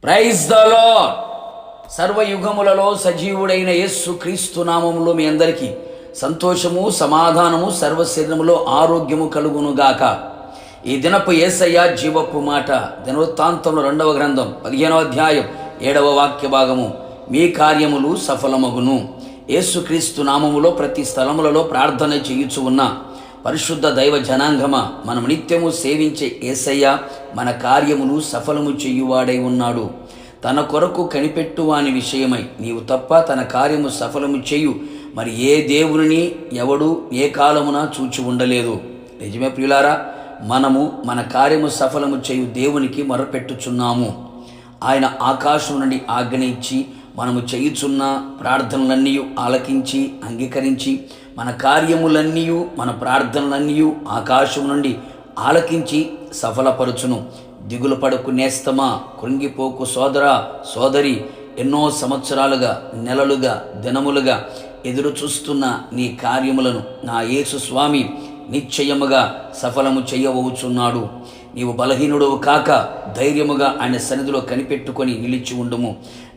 Praise the lord. సర్వయుగములలో సజీవుడైన యేసు క్రీస్తు నామములో మీ అందరికీ సంతోషము, సమాధానము, సర్వశరీరములో ఆరోగ్యము కలుగునుగాక. ఈ దినపు యేసయ్య జీవపు మాట దినవృత్తాంతముల 2వ గ్రంథం 15వ అధ్యాయం 7వ వాక్య భాగము. మీ కార్యములు సఫలమగును. యేసుక్రీస్తు నామములో ప్రతి స్థలములలో ప్రార్థన చేయుచు ఉన్న పరిశుద్ధ దైవ జనాంగమ, మనం నిత్యము సేవించే యేసయ్య మన కార్యములు సఫలము చేయువాడై ఉన్నాడు. తన కొరకు కనిపెట్టువాని విషయమై నీవు తప్ప తన కార్యము సఫలము చేయు మరి ఏ దేవుని ఎవడు ఏ కాలమున చూచి ఉండలేదు. నిజమే ప్రియులారా, మనము మన కార్యము సఫలము చేయు దేవునికి మొరపెట్టుచున్నాము. ఆయన ఆకాశం నుండి ఆజ్ఞ ఇచ్చి మనము చేయుచున్న ప్రార్థనలన్నీ ఆలకించి అంగీకరించి మన కార్యములన్నీ మన ప్రార్థనలన్నీ ఆకాశం నుండి ఆలకించి సఫలపరచును. దిగులు పడకు నేస్తమా, కృంగిపోకు సోదరా సోదరి, ఎన్నో సంవత్సరాలుగా, నెలలుగా, దినములుగా ఎదురు చూస్తున్న నీ కార్యములను నా యేసు స్వామి నిశ్చయముగా సఫలము చేయవచ్చున్నాడు. నీవు బలహీనుడవు కాక ధైర్యముగా ఆయన సన్నిధిలో కనిపెట్టుకొని నిలిచి ఉండుము.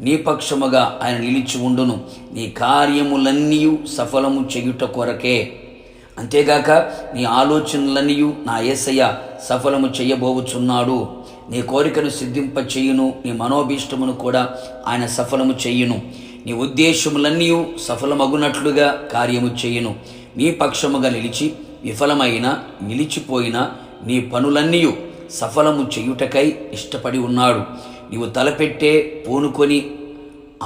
నీ పక్షముగా ఆయన నిలిచి ఉండును. నీ కార్యములన్నీ సఫలము చేయుట కొరకే. అంతేగాక నీ ఆలోచనలన్నీ నా యేసయ్య సఫలము చేయబోచున్నాడు. నీ కోరికను సిద్ధింప చేయును. నీ మనోభీష్టమును కూడా ఆయన సఫలము చేయును. నీ ఉద్దేశములన్నీ సఫలమగునట్లుగా కార్యము చేయును. నీ పక్షముగా నిలిచి విఫలమైన నిలిచిపోయిన నీ పనులన్నీ సఫలము చేయుటకై ఇష్టపడి ఉన్నాడు. నీవు తలపెట్టే పూనుకొని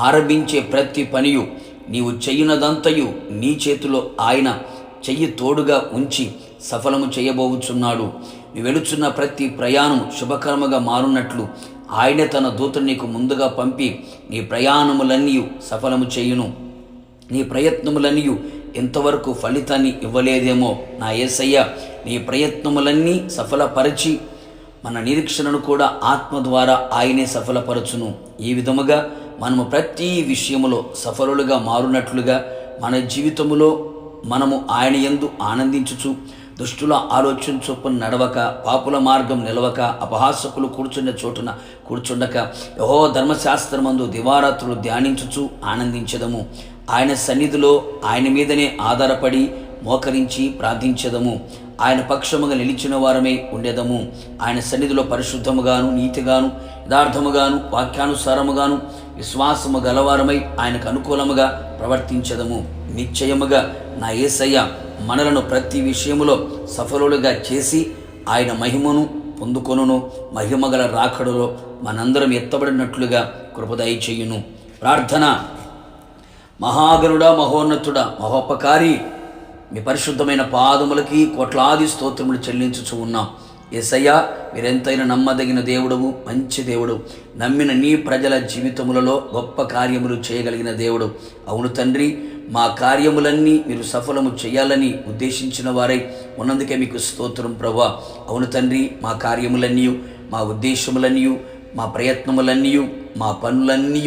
ఆరంభించే ప్రతి పనియు నీవు చెయ్యునదంతయు నీ చేతిలో ఆయన చెయ్యి తోడుగా ఉంచి సఫలము చేయబోచున్నాడు. నీవు వెళుచున్న ప్రతి ప్రయాణం శుభకరముగా మారున్నట్లు ఆయన తన దూతను నీకు ముందుగా పంపి నీ ప్రయాణములన్నీ సఫలము చేయును. నీ ప్రయత్నములన్నీ ఇంతవరకు ఫలితాన్ని ఇవ్వలేదేమో, నా యేసయ్య నీ ప్రయత్నములన్నీ సఫలపరిచి మన నిరీక్షణను కూడా ఆత్మ ద్వారా ఆయనే సఫలపరచును. ఈ విధముగా మనము ప్రతి విషయములో సఫలులుగా మారునట్లుగా మన జీవితములో మనము ఆయన యందు ఆనందించుచు దుష్టుల ఆలోచన చొప్పున నడవక, పాపుల మార్గం నిలవక, అపహాసకులు కూర్చున్న చోటున కూర్చుండక, యెహోవా ధర్మశాస్త్రమందు దివారాత్రులు ధ్యానించుచు ఆనందించదము. ఆయన సన్నిధిలో ఆయన మీదనే ఆధారపడి మోకరించి ప్రార్థించదము. ఆయన పక్షముగా నిలిచిన వారమే ఉండేదము. ఆయన సన్నిధిలో పరిశుద్ధముగాను, నీతిగాను, యథార్థముగాను, వాక్యానుసారముగాను, విశ్వాసము గలవారమై ఆయనకు అనుకూలముగా ప్రవర్తించదము. నిశ్చయముగా నా యేసయ్య మనలను ప్రతి విషయములో సఫలులుగా చేసి ఆయన మహిమను పొందుకొనును. మహిమగల రాకడలో మనందరం ఎత్తబడినట్లుగా కృపదయ చేయును. ప్రార్థన. మహాగణుడా, మహోన్నతుడా, మహోపకారి, మీ పరిశుద్ధమైన పాదములకి కోట్లాది స్తోత్రములు చెల్లించుచు ఉన్నాం. యేసయ్యా, మీరెంతైనా నమ్మదగిన దేవుడవు, మంచి దేవుడు, నమ్మిన నీ ప్రజల జీవితములలో గొప్ప కార్యములు చేయగలిగిన దేవుడు. అవును తండ్రి, మా కార్యములన్నీ మీరు సఫలము చేయాలని ఉద్దేశించిన వారై ఉన్నందుకే మీకు స్తోత్రం ప్రభువా. అవును తండ్రి, మా కార్యములన్నీ, మా ఉద్దేశములన్నీ, మా ప్రయత్నములన్నీ, మా పనులన్నీ,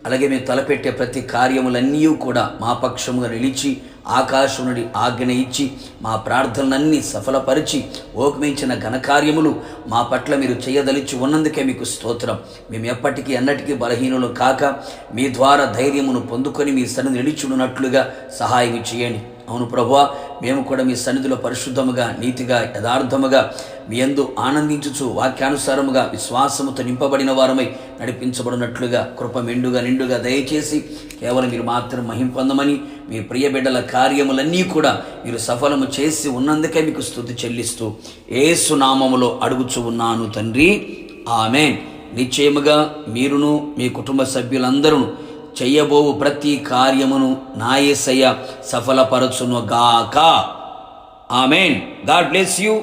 అలాగే మేము తలపెట్టే ప్రతి కార్యములన్నీ కూడా మా పక్షముగా నిలిచి ఆకాశం నుండి ఆజ్ఞ ఇచ్చి మా ప్రార్థనలన్నీ సఫలపరిచి ఓకమించిన ఘనకార్యములు మా పట్ల మీరు చేయదలిచి ఉన్నందుకే మీకు స్తోత్రం. మేము ఎప్పటికీ అన్నటికీ బలహీనులు కాక మీ ద్వారా ధైర్యమును పొందుకొని మీ సన్నిధి నిలిచున్నట్లుగా సహాయం చేయండి. అవును ప్రభువా, మేము కూడా మీ సన్నిధిలో పరిశుద్ధముగా, నీతిగా, యథార్థముగా మీ యందు ఆనందించుచు వాక్యానుసారముగా విశ్వాసముతో నింపబడిన వారమై నడిపించబడినట్లుగా కృప మెండుగా నిండుగా దయచేసి కేవలం మీరు మాత్రం మహిమ పొందమని, మీ ప్రియ బిడ్డల కార్యములన్నీ కూడా మీరు సఫలము చేసి ఉన్నందుకే మీకు స్తుతి చెల్లిస్తూ యేసు నామములో అడుగుచు ఉన్నాను తండ్రి, ఆమేన్. నిశ్చయముగా మీరును మీ కుటుంబ సభ్యులందరూ చెయ్యబోవు ప్రతి కార్యమును నా యేసయ్య సఫలపరచును గాక. ఆమేన్. God bless you.